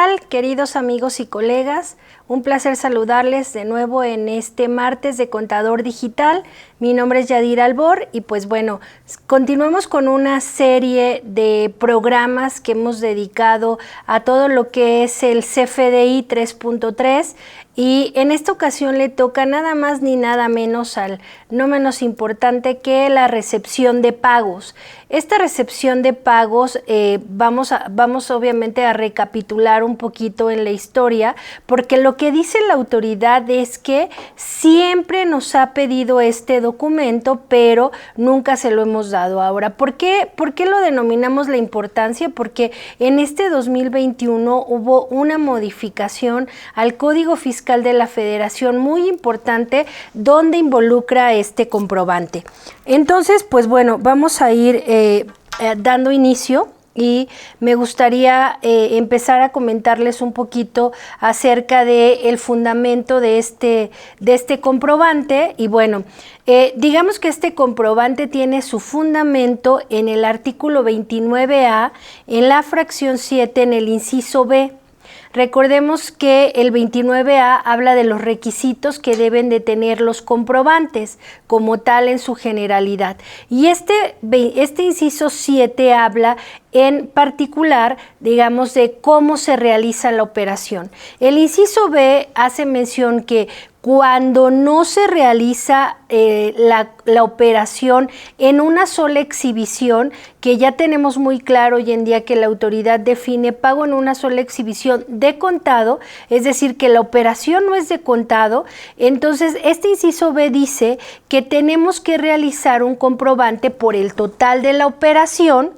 tal, queridos amigos y colegas? Un placer saludarles de nuevo en este martes de Contador Digital. Mi nombre es Yadira Albor y pues bueno, continuamos con una serie de programas que hemos dedicado a todo lo que es el CFDI 3.3 y en esta ocasión le toca nada más ni nada menos al no menos importante que la recepción de pagos. Esta recepción de pagos vamos obviamente a recapitular un poquito en la historia, porque lo que dice la autoridad es que siempre nos ha pedido este documento, pero nunca se lo hemos dado. Ahora, ¿por qué lo denominamos la importancia? Porque en este 2021 hubo una modificación al Código Fiscal de la Federación muy importante donde involucra este comprobante. Entonces, pues bueno, vamos a ir dando inicio y me gustaría empezar a comentarles un poquito acerca del fundamento de este comprobante. Y bueno, digamos que este comprobante tiene su fundamento en el artículo 29A, en la fracción 7, en el inciso B. Recordemos que el 29A habla de los requisitos que deben de tener los comprobantes como tal en su generalidad. Y este inciso 7 habla en particular, digamos, de cómo se realiza la operación. El inciso B hace mención que cuando no se realiza la operación en una sola exhibición, que ya tenemos muy claro hoy en día que la autoridad define pago en una sola exhibición de contado, es decir, que la operación no es de contado, entonces este inciso B dice que tenemos que realizar un comprobante por el total de la operación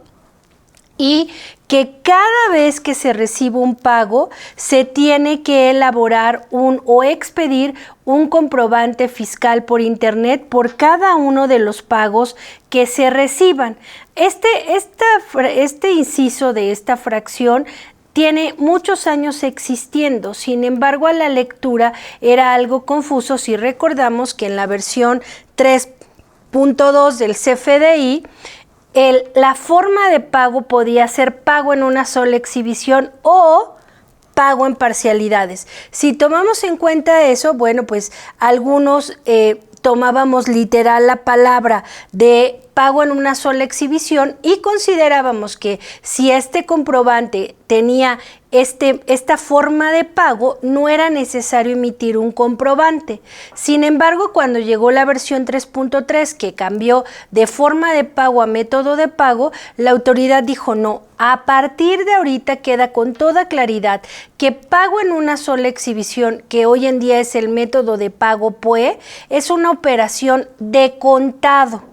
y que cada vez que se recibe un pago se tiene que elaborar o expedir un comprobante fiscal por internet por cada uno de los pagos que se reciban. Este inciso de esta fracción tiene muchos años existiendo, sin embargo a la lectura era algo confuso si recordamos que en la versión 3.2 del CFDI la forma de pago podía ser pago en una sola exhibición o pago en parcialidades. Si tomamos en cuenta eso, bueno, pues algunos tomábamos literal la palabra de pago en una sola exhibición y considerábamos que si este comprobante tenía esta forma de pago, no era necesario emitir un comprobante. Sin embargo, cuando llegó la versión 3.3 que cambió de forma de pago a método de pago, la autoridad dijo no, a partir de ahorita queda con toda claridad que pago en una sola exhibición, que hoy en día es el método de pago PUE, es una operación de contado.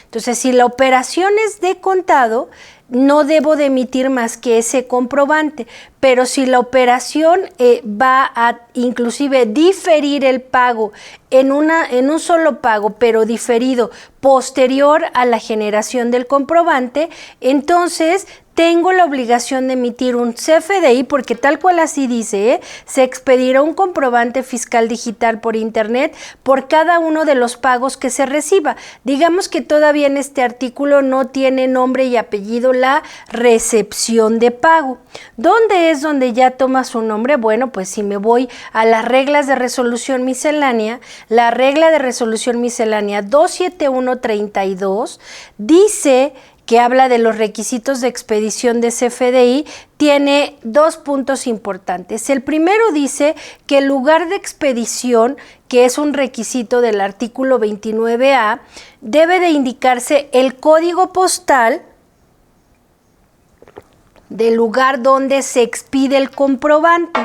Entonces, si la operación es de contado, no debo de emitir más que ese comprobante, pero si la operación va a inclusive diferir el pago en un solo pago, pero diferido posterior a la generación del comprobante, entonces tengo la obligación de emitir un CFDI, porque tal cual así dice, se expedirá un comprobante fiscal digital por internet por cada uno de los pagos que se reciba. Digamos que todavía en este artículo no tiene nombre y apellido la recepción de pago. ¿Dónde es donde ya toma su nombre? Bueno, pues si me voy a las reglas de resolución miscelánea, la regla de resolución miscelánea 27132 dice que habla de los requisitos de expedición de CFDI, tiene dos puntos importantes. El primero dice que el lugar de expedición, que es un requisito del artículo 29A, debe de indicarse el código postal del lugar donde se expide el comprobante.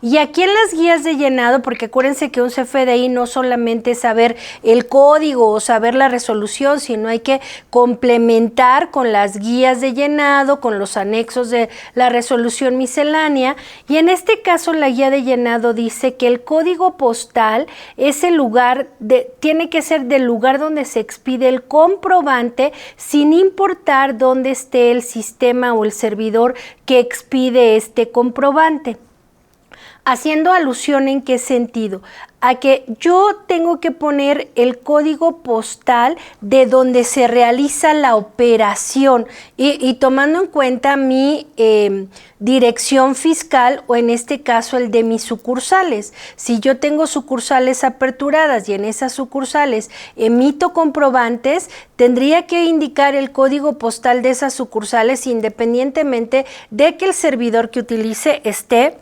Y aquí en las guías de llenado, porque acuérdense que un CFDI no solamente es saber el código o saber la resolución, sino hay que complementar con las guías de llenado, con los anexos de la resolución miscelánea. Y en este caso la guía de llenado dice que el código postal es el lugar, tiene que ser del lugar donde se expide el comprobante, sin importar dónde esté el sistema o el servidor que expide este comprobante. Haciendo alusión ¿en qué sentido? A que yo tengo que poner el código postal de donde se realiza la operación y tomando en cuenta mi dirección fiscal o en este caso el de mis sucursales. Si yo tengo sucursales aperturadas y en esas sucursales emito comprobantes, tendría que indicar el código postal de esas sucursales independientemente de que el servidor que utilice esté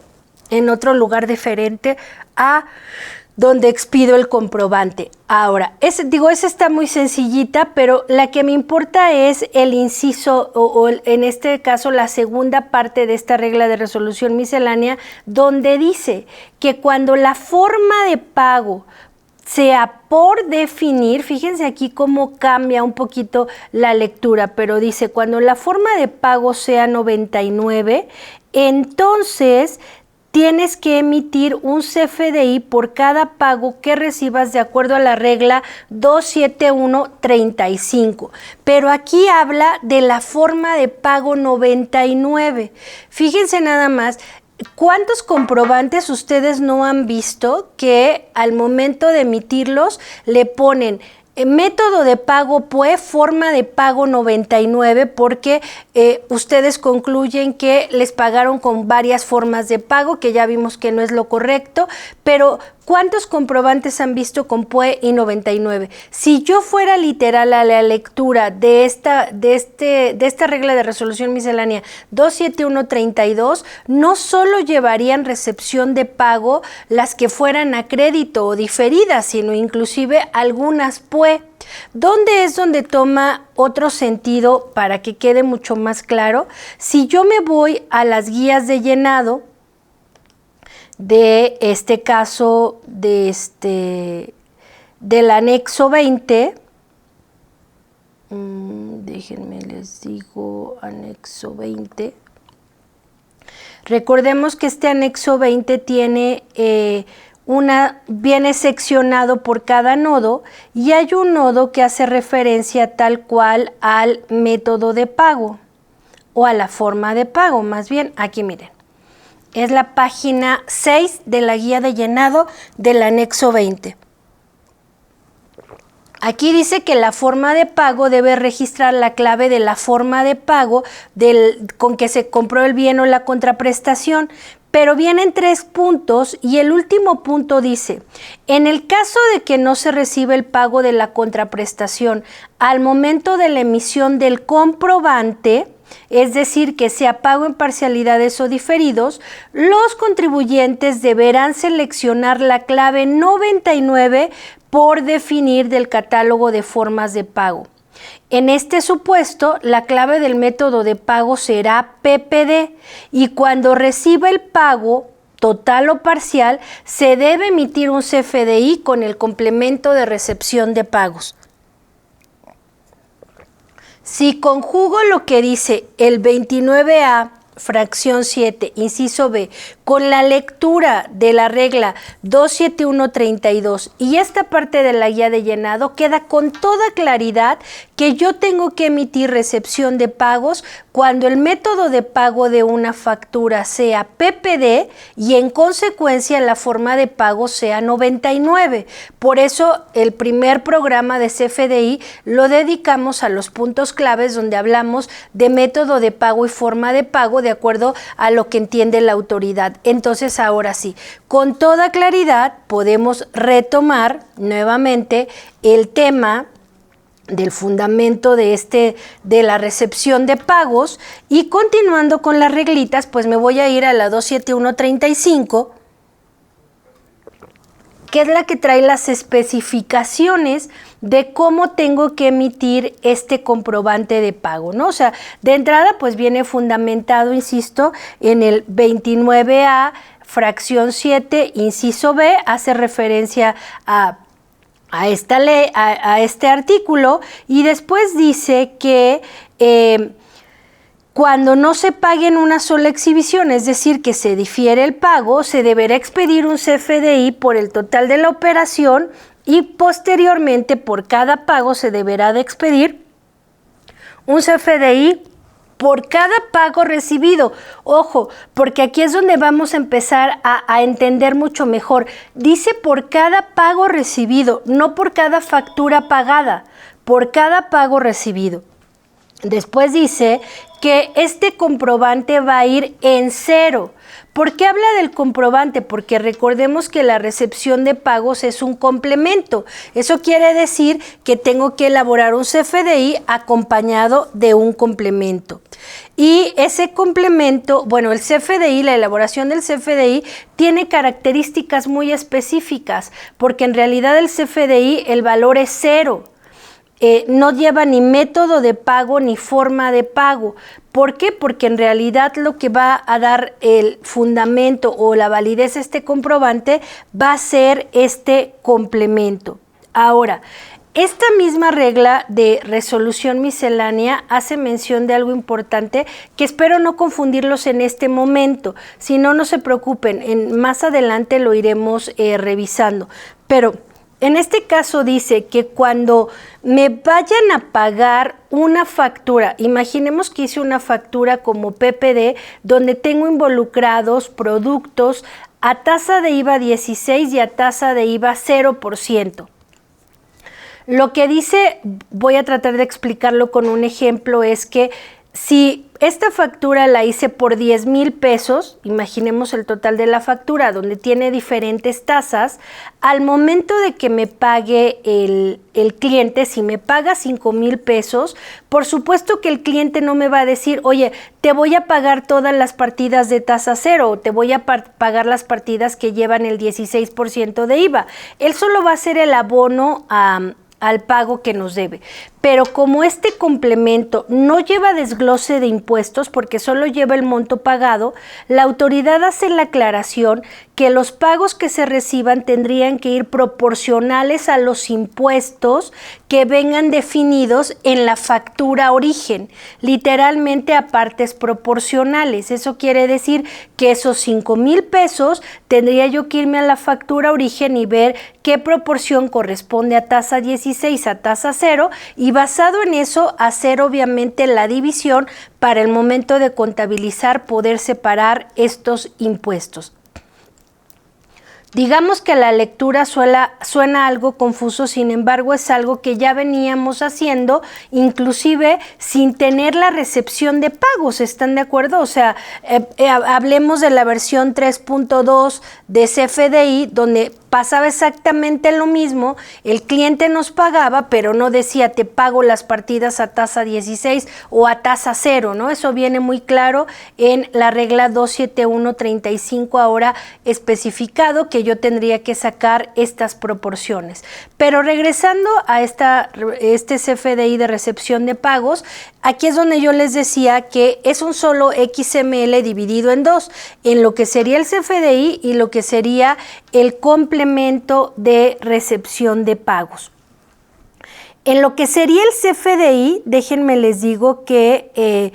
en otro lugar diferente a donde expido el comprobante. Ahora, esa está muy sencillita, pero la que me importa es el inciso, en este caso la segunda parte de esta regla de resolución miscelánea, donde dice que cuando la forma de pago sea por definir, fíjense aquí cómo cambia un poquito la lectura, pero dice, cuando la forma de pago sea 99, entonces tienes que emitir un CFDI por cada pago que recibas de acuerdo a la regla 27135. Pero aquí habla de la forma de pago 99. Fíjense nada más, ¿cuántos comprobantes ustedes no han visto que al momento de emitirlos le ponen método de pago PUE, forma de pago 99, porque ustedes concluyen que les pagaron con varias formas de pago, que ya vimos que no es lo correcto, pero ¿cuántos comprobantes han visto con PUE y 99? Si yo fuera literal a la lectura de esta regla de resolución miscelánea 27132, no solo llevarían recepción de pago las que fueran a crédito o diferidas, sino inclusive algunas PUE. ¿Dónde es donde toma otro sentido para que quede mucho más claro? Si yo me voy a las guías de llenado, de este caso del anexo 20, déjenme les digo, anexo 20. Recordemos que este anexo 20 tiene viene seccionado por cada nodo y hay un nodo que hace referencia tal cual al método de pago o a la forma de pago, más bien, aquí miren. Es la página 6 de la guía de llenado del anexo 20. Aquí dice que la forma de pago debe registrar la clave de la forma de pago con que se compró el bien o la contraprestación, pero vienen 3 puntos y el último punto dice, en el caso de que no se reciba el pago de la contraprestación al momento de la emisión del comprobante, es decir, que sea pago en parcialidades o diferidos, los contribuyentes deberán seleccionar la clave 99 por definir del catálogo de formas de pago. En este supuesto, la clave del método de pago será PPD y cuando reciba el pago total o parcial, se debe emitir un CFDI con el complemento de recepción de pagos. Si conjugo lo que dice el 29A, fracción 7, inciso B, con la lectura de la regla 27132 y esta parte de la guía de llenado, queda con toda claridad que yo tengo que emitir recepción de pagos cuando el método de pago de una factura sea PPD y en consecuencia la forma de pago sea 99. Por eso el primer programa de CFDI lo dedicamos a los puntos claves donde hablamos de método de pago y forma de pago de acuerdo a lo que entiende la autoridad. Entonces ahora sí, con toda claridad podemos retomar nuevamente el tema del fundamento de la recepción de pagos y continuando con las reglitas, pues me voy a ir a la 27135, que es la que trae las especificaciones de cómo tengo que emitir este comprobante de pago, ¿no? O sea, de entrada pues viene fundamentado, insisto, en el 29A, fracción 7, inciso B, hace referencia a esta ley, a este artículo, y después dice que cuando no se pague en una sola exhibición, es decir, que se difiere el pago, se deberá expedir un CFDI por el total de la operación y posteriormente por cada pago se deberá de expedir un CFDI por cada pago recibido. Ojo, porque aquí es donde vamos a empezar a entender mucho mejor. Dice por cada pago recibido, no por cada factura pagada, por cada pago recibido. Después dice que este comprobante va a ir en cero. ¿Por qué habla del comprobante? Porque recordemos que la recepción de pagos es un complemento. Eso quiere decir que tengo que elaborar un CFDI acompañado de un complemento. Y ese complemento, bueno, el CFDI, la elaboración del CFDI tiene características muy específicas, porque en realidad el CFDI, el valor es cero. No lleva ni método de pago ni forma de pago. ¿Por qué? Porque en realidad lo que va a dar el fundamento o la validez de este comprobante va a ser este complemento. Ahora, esta misma regla de resolución miscelánea hace mención de algo importante que espero no confundirlos en este momento. Si no, no se preocupen, más adelante lo iremos revisando. Pero en este caso dice que cuando me vayan a pagar una factura, imaginemos que hice una factura como PPD donde tengo involucrados productos a tasa de IVA 16 y a tasa de IVA 0%. Lo que dice, voy a tratar de explicarlo con un ejemplo, es que si esta factura la hice por 10,000 pesos, imaginemos el total de la factura donde tiene diferentes tasas, al momento de que me pague el cliente, si me paga 5,000 pesos, por supuesto que el cliente no me va a decir, oye, te voy a pagar todas las partidas de tasa cero o te voy a pagar las partidas que llevan el 16% de IVA. Él solo va a hacer el abono al pago que nos debe. Pero como este complemento no lleva desglose de impuestos porque solo lleva el monto pagado, la autoridad hace la aclaración que los pagos que se reciban tendrían que ir proporcionales a los impuestos que vengan definidos en la factura origen, literalmente a partes proporcionales. Eso quiere decir que esos 5,000 pesos tendría yo que irme a la factura origen y ver qué proporción corresponde a tasa 16 a tasa 0 y basado en eso hacer obviamente la división para el momento de contabilizar poder separar estos impuestos. Digamos que la lectura suena algo confuso, sin embargo es algo que ya veníamos haciendo, inclusive sin tener la recepción de pagos, ¿están de acuerdo? O sea, hablemos de la versión 3.2 de CFDI, donde pasaba exactamente lo mismo, el cliente nos pagaba, pero no decía te pago las partidas a tasa 16 o a tasa 0, ¿no? Eso viene muy claro en la regla 27135 ahora especificado que yo tendría que sacar estas proporciones. Pero regresando a este CFDI de recepción de pagos, aquí es donde yo les decía que es un solo XML dividido en dos, en lo que sería el CFDI y lo que sería el complemento de recepción de pagos. En lo que sería el CFDI, déjenme les digo que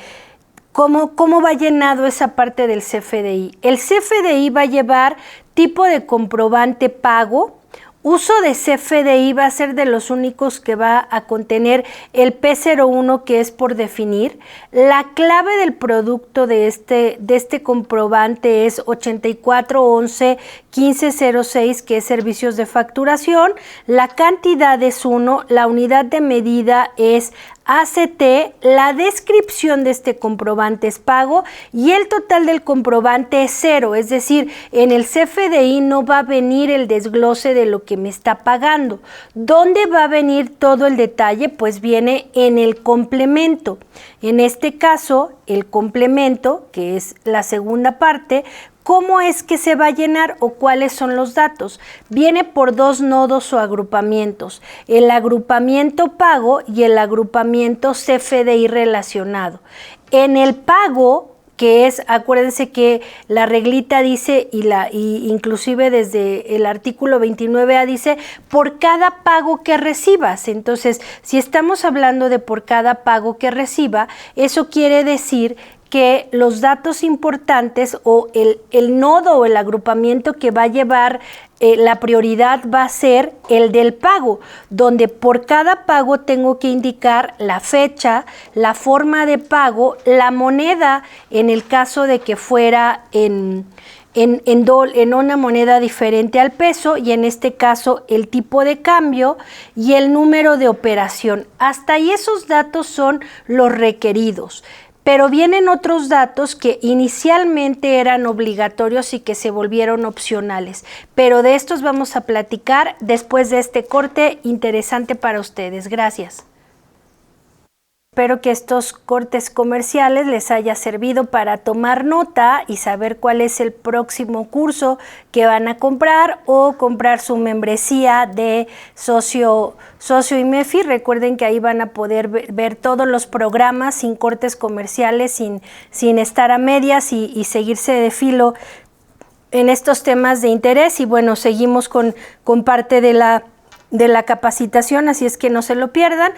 ¿cómo va llenado esa parte del CFDI? El CFDI va a llevar tipo de comprobante pago. Uso de CFDI va a ser de los únicos que va a contener el P01 que es por definir. La clave del producto de este comprobante es 8411-1506 que es servicios de facturación. La cantidad es 1, la unidad de medida es ACT, la descripción de este comprobante es pago y el total del comprobante es 0, es decir, en el CFDI no va a venir el desglose de lo que me está pagando. ¿Dónde va a venir todo el detalle? Pues viene en el complemento. En este caso, el complemento, que es la segunda parte, ¿cómo es que se va a llenar o cuáles son los datos? Viene por dos nodos o agrupamientos, el agrupamiento pago y el agrupamiento CFDI relacionado. En el pago, que es, acuérdense que la reglita dice, y inclusive desde el artículo 29A dice, por cada pago que recibas. Entonces, si estamos hablando de por cada pago que reciba, eso quiere decir que los datos importantes o el nodo o el agrupamiento que va a llevar la prioridad va a ser el del pago, donde por cada pago tengo que indicar la fecha, la forma de pago, la moneda en el caso de que fuera en una moneda diferente al peso, y en este caso el tipo de cambio y el número de operación. Hasta ahí esos datos son los requeridos. Pero vienen otros datos que inicialmente eran obligatorios y que se volvieron opcionales. Pero de estos vamos a platicar después de este corte interesante para ustedes. Gracias. Espero que estos cortes comerciales les haya servido para tomar nota y saber cuál es el próximo curso que van a comprar o comprar su membresía de Socio IMEFI. Recuerden que ahí van a poder ver todos los programas sin cortes comerciales, sin estar a medias y seguirse de filo en estos temas de interés. Y bueno, seguimos con parte de la capacitación, así es que no se lo pierdan.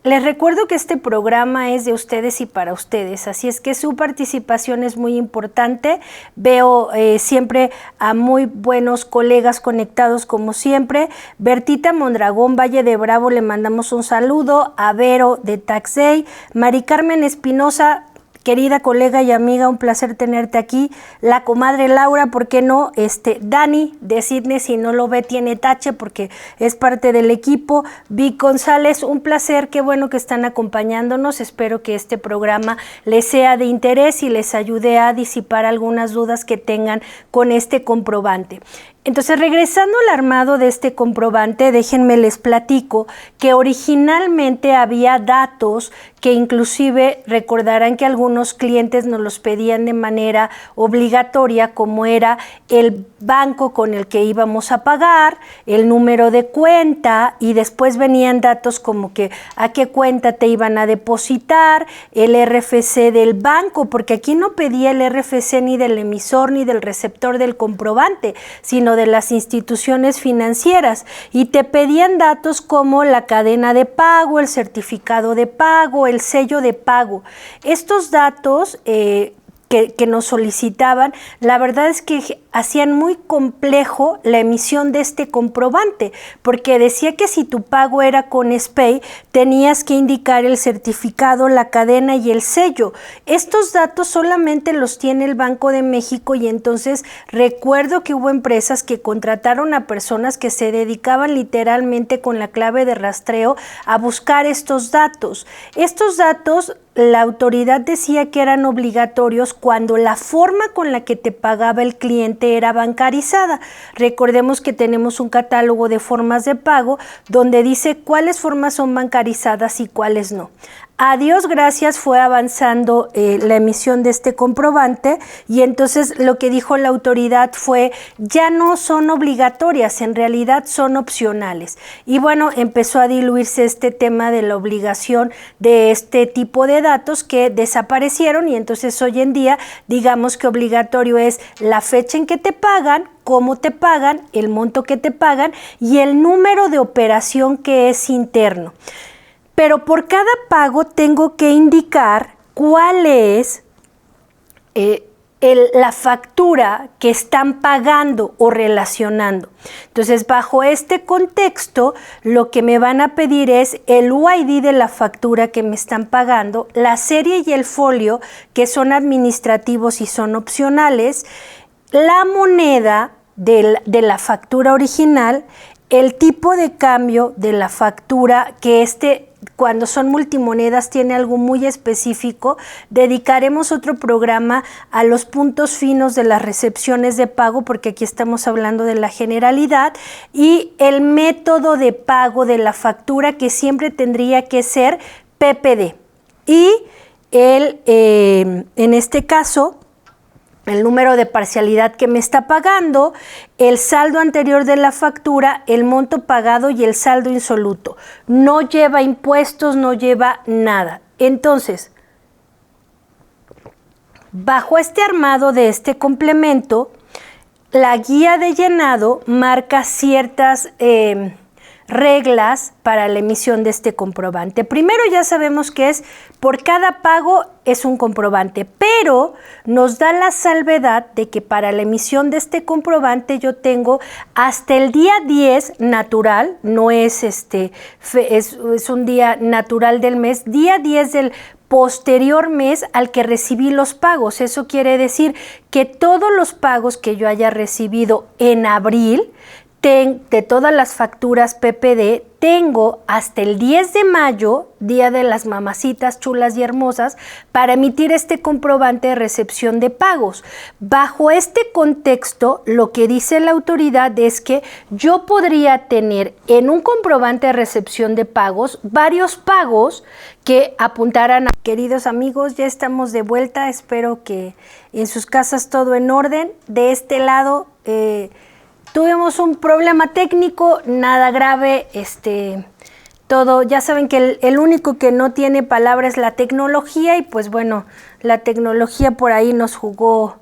Les recuerdo que este programa es de ustedes y para ustedes, así es que su participación es muy importante. Veo siempre a muy buenos colegas conectados como siempre. Bertita Mondragón, Valle de Bravo, le mandamos un saludo. A Vero de Tax Day. Mari Carmen Espinosa, querida colega y amiga, un placer tenerte aquí. La comadre Laura, ¿por qué no? Dani de Sydney, si no lo ve tiene tache porque es parte del equipo. Vic González, un placer, qué bueno que están acompañándonos. Espero que este programa les sea de interés y les ayude a disipar algunas dudas que tengan con este comprobante. Entonces, regresando al armado de este comprobante, déjenme les platico que originalmente había datos que inclusive recordarán que algunos clientes nos los pedían de manera obligatoria, como era el banco con el que íbamos a pagar, el número de cuenta, y después venían datos como que a qué cuenta te iban a depositar, el RFC del banco, porque aquí no pedía el RFC ni del emisor ni del receptor del comprobante, sino de las instituciones financieras, y te pedían datos como la cadena de pago, el certificado de pago, el sello de pago. Estos datos que nos solicitaban, la verdad es que hacían muy complejo la emisión de este comprobante, porque decía que si tu pago era con SPEI, tenías que indicar el certificado, la cadena y el sello. Estos datos solamente los tiene el Banco de México, y entonces recuerdo que hubo empresas que contrataron a personas que se dedicaban literalmente con la clave de rastreo a buscar estos datos. Estos datos, la autoridad decía que eran obligatorios cuando la forma con la que te pagaba el cliente era bancarizada. Recordemos que tenemos un catálogo de formas de pago donde dice cuáles formas son bancarizadas y cuáles no. A Dios gracias fue avanzando la emisión de este comprobante, y entonces lo que dijo la autoridad fue ya no son obligatorias, en realidad son opcionales. Y bueno, empezó a diluirse este tema de la obligación de este tipo de datos que desaparecieron, y entonces hoy en día digamos que obligatorio es la fecha en que te pagan, cómo te pagan, el monto que te pagan y el número de operación que es interno. Pero por cada pago tengo que indicar cuál es la factura que están pagando o relacionando. Entonces, bajo este contexto, lo que me van a pedir es el UID de la factura que me están pagando, la serie y el folio, que son administrativos y son opcionales, la moneda de la factura original, el tipo de cambio de la factura, que cuando son multimonedas tiene algo muy específico. Dedicaremos otro programa a los puntos finos de las recepciones de pago, porque aquí estamos hablando de la generalidad, y el método de pago de la factura, que siempre tendría que ser PPD, y en este caso el número de parcialidad que me está pagando, el saldo anterior de la factura, el monto pagado y el saldo insoluto. No lleva impuestos, no lleva nada. Entonces, bajo este armado de este complemento, la guía de llenado marca ciertas reglas para la emisión de este comprobante. Primero ya sabemos que es por cada pago es un comprobante, pero nos da la salvedad de que para la emisión de este comprobante yo tengo hasta el día 10 natural, no es es un día natural del mes, día 10 del posterior mes al que recibí los pagos. Eso quiere decir que todos los pagos que yo haya recibido en abril, de todas las facturas PPD, tengo hasta el 10 de mayo, Día de las Mamacitas Chulas y Hermosas, para emitir este comprobante de recepción de pagos. Bajo este contexto, lo que dice la autoridad es que yo podría tener en un comprobante de recepción de pagos varios pagos que apuntaran a... Queridos amigos, ya estamos de vuelta, espero que en sus casas todo en orden. De este lado, tuvimos un problema técnico, nada grave, todo, ya saben que el único que no tiene palabra es la tecnología y pues bueno, la tecnología por ahí nos jugó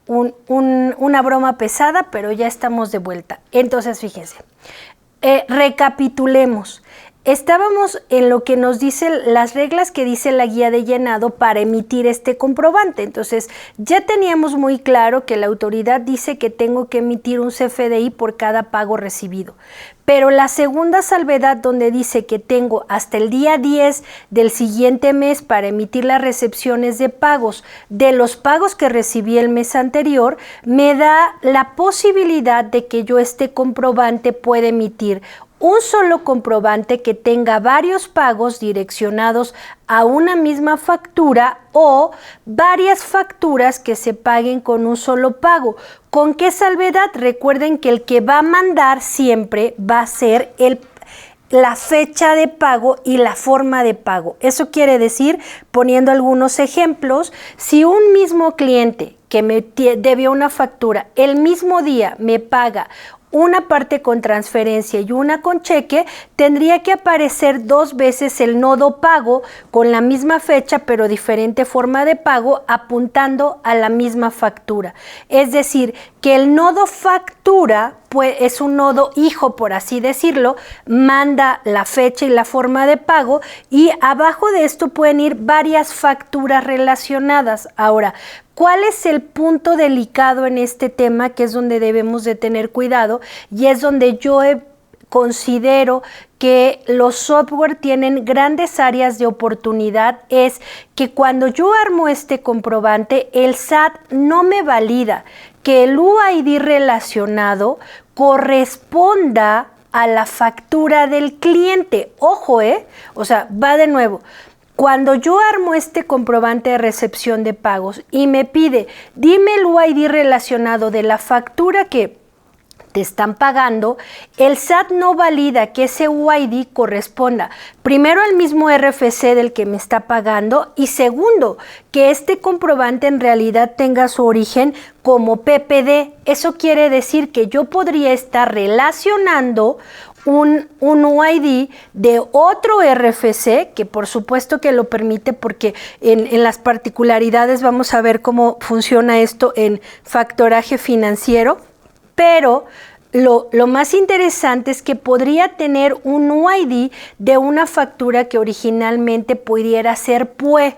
una broma pesada, pero ya estamos de vuelta. Entonces, fíjense, recapitulemos. Estábamos en lo que nos dicen las reglas que dice la guía de llenado para emitir este comprobante. Entonces, ya teníamos muy claro que la autoridad dice que tengo que emitir un CFDI por cada pago recibido. Pero la segunda salvedad donde dice que tengo hasta el día 10 del siguiente mes para emitir las recepciones de pagos de los pagos que recibí el mes anterior, me da la posibilidad de que yo este comprobante pueda emitir un solo comprobante que tenga varios pagos direccionados a una misma factura o varias facturas que se paguen con un solo pago. ¿Con qué salvedad? Recuerden que el que va a mandar siempre va a ser la fecha de pago y la forma de pago. Eso quiere decir, poniendo algunos ejemplos, si un mismo cliente que me debe una factura el mismo día me paga una parte con transferencia y una con cheque, tendría que aparecer 2 veces el nodo pago con la misma fecha pero diferente forma de pago apuntando a la misma factura. Es decir, que el nodo factura pues, es un nodo hijo, por así decirlo, manda la fecha y la forma de pago y abajo de esto pueden ir varias facturas relacionadas. Ahora, ¿cuál es el punto delicado en este tema? Que es donde debemos de tener cuidado y es donde yo considero que los software tienen grandes áreas de oportunidad, es que cuando yo armo este comprobante, el SAT no me valida que el UID relacionado corresponda a la factura del cliente. Ojo, o sea, va de nuevo. Cuando yo armo este comprobante de recepción de pagos y me pide, dime el UID relacionado de la factura que te están pagando, el SAT no valida que ese UID corresponda primero al mismo RFC del que me está pagando y segundo, que este comprobante en realidad tenga su origen como PPD. Eso quiere decir que yo podría estar relacionando un UID de otro RFC, que por supuesto que lo permite porque en las particularidades vamos a ver cómo funciona esto en factoraje financiero, pero lo más interesante es que podría tener un UID de una factura que originalmente pudiera ser PUE.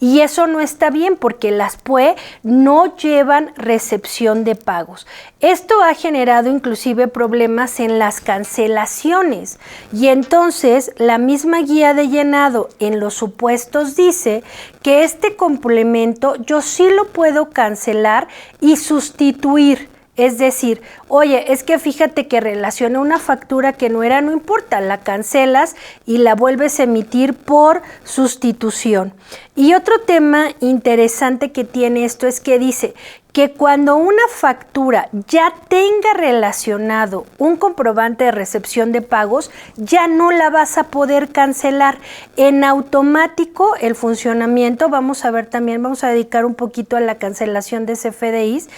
Y eso no está bien porque las PUE no llevan recepción de pagos. Esto ha generado inclusive problemas en las cancelaciones. Y entonces la misma guía de llenado en los supuestos dice que este complemento yo sí lo puedo cancelar y sustituir. Es decir, oye, es que fíjate que relacioné una factura que no era, no importa, la cancelas y la vuelves a emitir por sustitución. Y otro tema interesante que tiene esto es que dice que cuando una factura ya tenga relacionado un comprobante de recepción de pagos, ya no la vas a poder cancelar. En automático el funcionamiento, vamos a ver también, vamos a dedicar un poquito a la cancelación de CFDIs.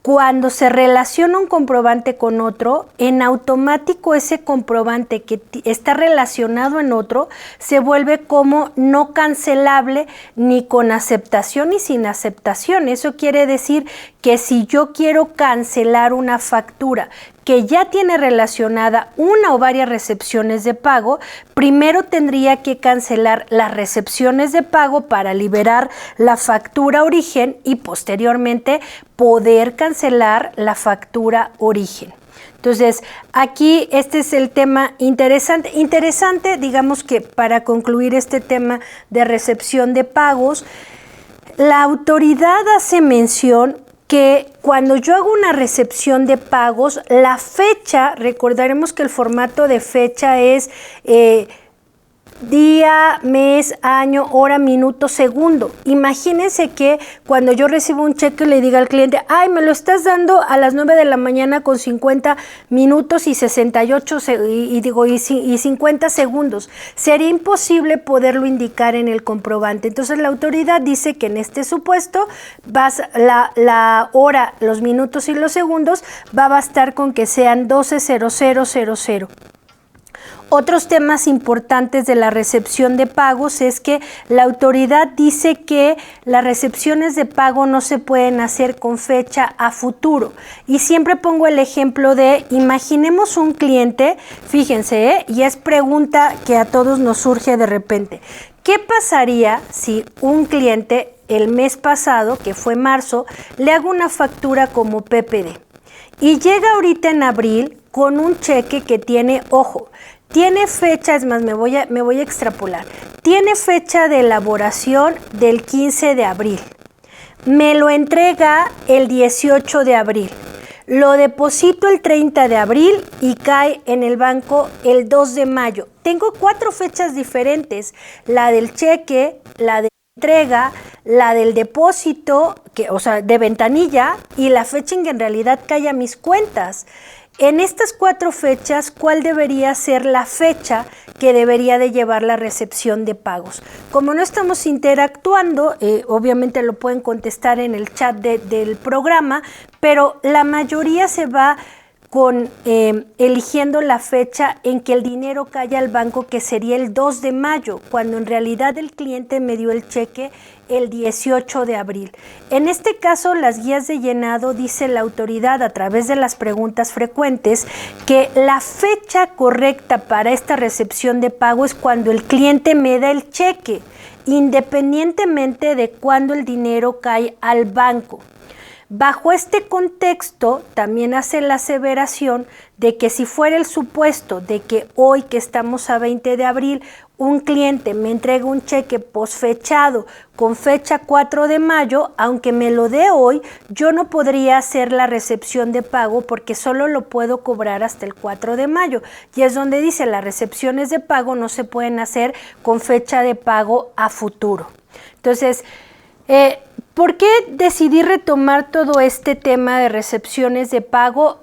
Cuando se relaciona un comprobante con otro, en automático ese comprobante que está relacionado en otro se vuelve como no cancelable ni con aceptación ni sin aceptación. Eso quiere decir que si yo quiero cancelar una factura que ya tiene relacionada una o varias recepciones de pago, primero tendría que cancelar las recepciones de pago para liberar la factura origen y posteriormente poder cancelar la factura origen. Entonces, aquí este es el tema interesante, digamos que para concluir este tema de recepción de pagos, la autoridad hace mención que cuando yo hago una recepción de pagos, la fecha, recordaremos que el formato de fecha es día, mes, año, hora, minuto, segundo. Imagínense que cuando yo recibo un cheque le diga al cliente, ay, me lo estás dando a las 9 de la mañana con 50 minutos y 68 y 50 segundos. Sería imposible poderlo indicar en el comprobante. Entonces la autoridad dice que en este supuesto la hora, los minutos y los segundos va a bastar con que sean 12:00:00. Otros temas importantes de la recepción de pagos es que la autoridad dice que las recepciones de pago no se pueden hacer con fecha a futuro. Y siempre pongo el ejemplo de, imaginemos un cliente, fíjense, y es pregunta que a todos nos surge de repente. ¿Qué pasaría si un cliente el mes pasado, que fue marzo, le hago una factura como PPD? Y llega ahorita en abril con un cheque que tiene, ojo, tiene fecha, es más, me voy a extrapolar, tiene fecha de elaboración del 15 de abril. Me lo entrega el 18 de abril. Lo deposito el 30 de abril y cae en el banco el 2 de mayo. Tengo 4 fechas diferentes, la del cheque, la de entrega, la del depósito, o sea, de ventanilla, y la fecha en que en realidad cae a mis cuentas. En estas 4 fechas, ¿cuál debería ser la fecha que debería de llevar la recepción de pagos? Como no estamos interactuando, obviamente lo pueden contestar en el chat del programa, pero la mayoría se va con eligiendo la fecha en que el dinero cae al banco, que sería el 2 de mayo, cuando en realidad el cliente me dio el cheque el 18 de abril. En este caso, las guías de llenado, dice la autoridad a través de las preguntas frecuentes, que la fecha correcta para esta recepción de pago es cuando el cliente me da el cheque, independientemente de cuándo el dinero cae al banco. Bajo este contexto, también hace la aseveración de que si fuera el supuesto de que hoy, que estamos a 20 de abril, un cliente me entrega un cheque posfechado con fecha 4 de mayo, aunque me lo dé hoy, yo no podría hacer la recepción de pago porque solo lo puedo cobrar hasta el 4 de mayo. Y es donde dice, las recepciones de pago no se pueden hacer con fecha de pago a futuro. Entonces, ¿por qué decidí retomar todo este tema de recepciones de pago?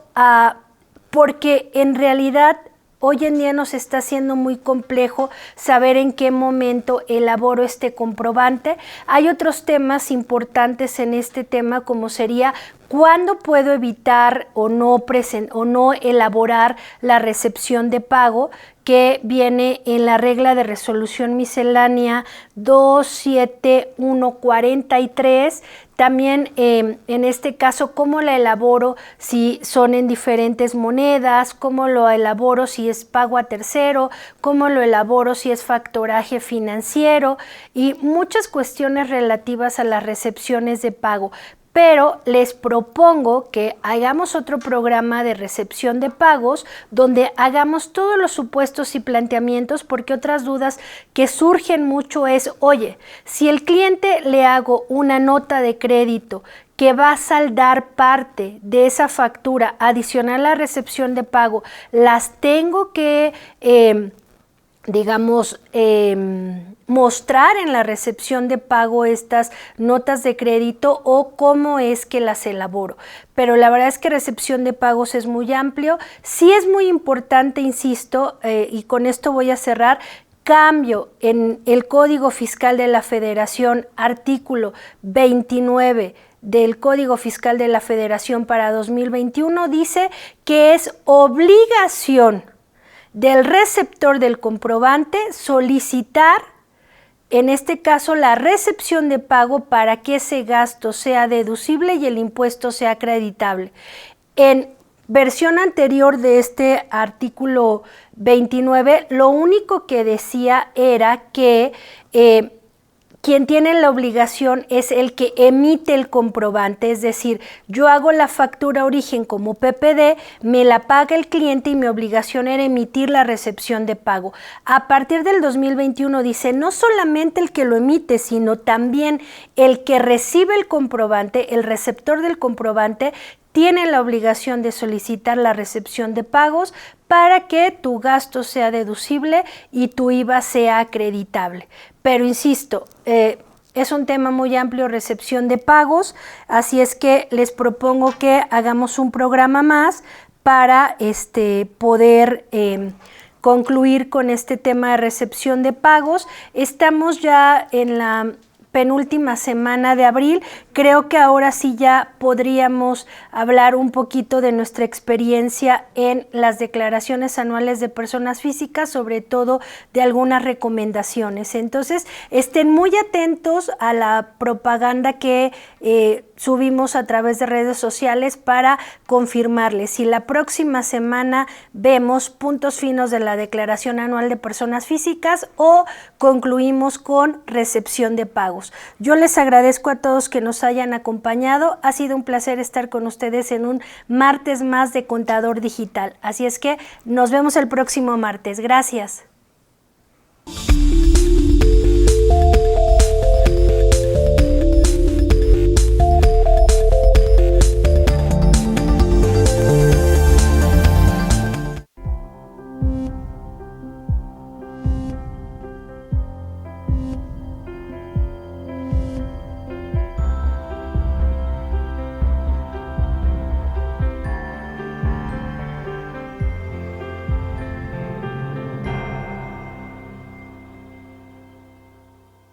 Porque en realidad hoy en día nos está siendo muy complejo saber en qué momento elaboro este comprobante. Hay otros temas importantes en este tema, como sería cuándo puedo evitar o no elaborar la recepción de pago, que viene en la regla de resolución miscelánea 27143. También en este caso, cómo la elaboro si son en diferentes monedas, cómo lo elaboro si es pago a tercero, cómo lo elaboro si es factoraje financiero y muchas cuestiones relativas a las recepciones de pago. Pero les propongo que hagamos otro programa de recepción de pagos donde hagamos todos los supuestos y planteamientos, porque otras dudas que surgen mucho es, oye, si el cliente le hago una nota de crédito que va a saldar parte de esa factura adicional a la recepción de pago, las tengo que mostrar en la recepción de pago estas notas de crédito, o cómo es que las elaboro. Pero la verdad es que recepción de pagos es muy amplio. Sí es muy importante, insisto, y con esto voy a cerrar, cambio en el Código Fiscal de la Federación, artículo 29 del Código Fiscal de la Federación para 2021, dice que es obligación del receptor del comprobante solicitar en este caso, la recepción de pago para que ese gasto sea deducible y el impuesto sea acreditable. En versión anterior de este artículo 29, lo único que decía era que quien tiene la obligación es el que emite el comprobante, es decir, yo hago la factura origen como PPD, me la paga el cliente y mi obligación era emitir la recepción de pago. A partir del 2021 dice, no solamente el que lo emite, sino también el que recibe el comprobante, el receptor del comprobante, tiene la obligación de solicitar la recepción de pagos para que tu gasto sea deducible y tu IVA sea acreditable. Pero insisto, es un tema muy amplio, recepción de pagos, así es que les propongo que hagamos un programa más para poder concluir con este tema de recepción de pagos. Estamos ya en la penúltima semana de abril. Creo que ahora sí ya podríamos hablar un poquito de nuestra experiencia en las declaraciones anuales de personas físicas, sobre todo de algunas recomendaciones. Entonces, estén muy atentos a la propaganda que subimos a través de redes sociales para confirmarles. Si la próxima semana vemos puntos finos de la declaración anual de personas físicas o concluimos con recepción de pagos. Yo les agradezco a todos que nos hayan acompañado. Ha sido un placer estar con ustedes en un martes más de Contador Digital. Así es que nos vemos el próximo martes. Gracias.